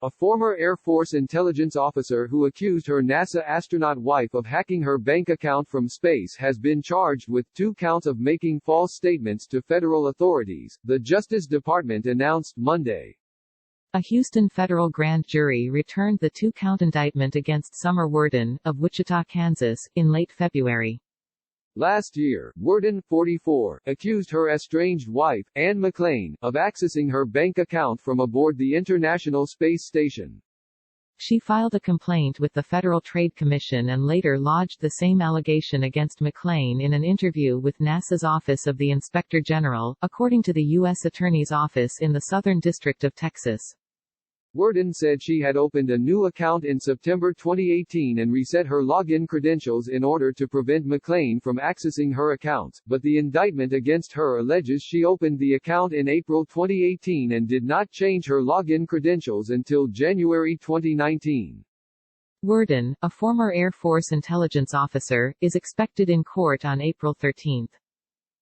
A former Air Force intelligence officer who accused her NASA astronaut wife of hacking her bank account from space has been charged with 2 counts of making false statements to federal authorities, the Justice Department announced Monday. A Houston federal grand jury returned the 2-count indictment against Summer Worden, of Wichita, Kansas, in late February. Last year, Worden, 44, accused her estranged wife, Ann McClain, of accessing her bank account from aboard the International Space Station. She filed a complaint with the Federal Trade Commission and later lodged the same allegation against McClain in an interview with NASA's Office of the Inspector General, according to the U.S. Attorney's Office in the Southern District of Texas. Worden said she had opened a new account in September 2018 and reset her login credentials in order to prevent McClain from accessing her accounts, but the indictment against her alleges she opened the account in April 2018 and did not change her login credentials until January 2019. Worden, a former Air Force intelligence officer, is expected in court on April 13.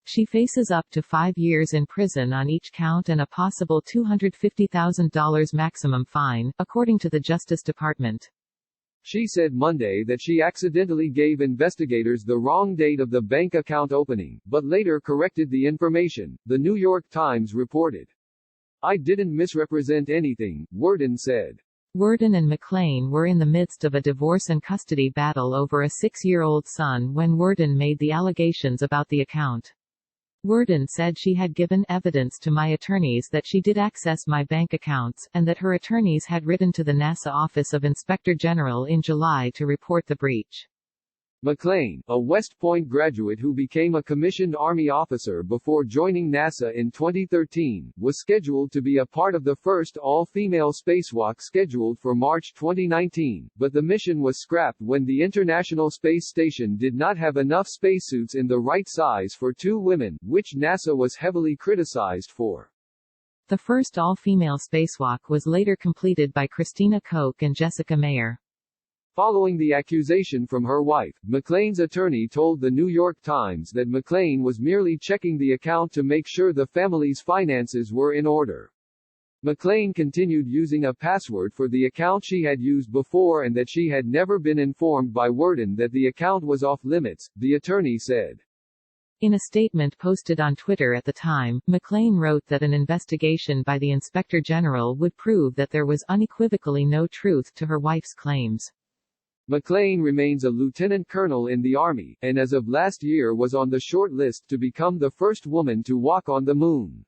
She faces up to 5 years in prison on each count and a possible $250,000 maximum fine, according to the Justice Department. She said Monday that she accidentally gave investigators the wrong date of the bank account opening, but later corrected the information, the New York Times reported. "I didn't misrepresent anything," Worden said. Worden and McClain were in the midst of a divorce and custody battle over a 6-year-old son when Worden made the allegations about the account. Worden said she had given evidence to my attorneys that she did access my bank accounts, and that her attorneys had written to the NASA Office of Inspector General in July to report the breach. McClain, a West Point graduate who became a commissioned Army officer before joining NASA in 2013, was scheduled to be a part of the first all-female spacewalk scheduled for March 2019, but the mission was scrapped when the International Space Station did not have enough spacesuits in the right size for 2 women, which NASA was heavily criticized for. The first all-female spacewalk was later completed by Christina Koch and Jessica Meir. Following the accusation from her wife, McClain's attorney told the New York Times that McClain was merely checking the account to make sure the family's finances were in order. McClain continued using a password for the account she had used before and that she had never been informed by Worden that the account was off-limits, the attorney said. In a statement posted on Twitter at the time, McClain wrote that an investigation by the Inspector General would prove that there was unequivocally no truth to her wife's claims. McClain remains a lieutenant colonel in the Army, and as of last year was on the short list to become the first woman to walk on the Moon.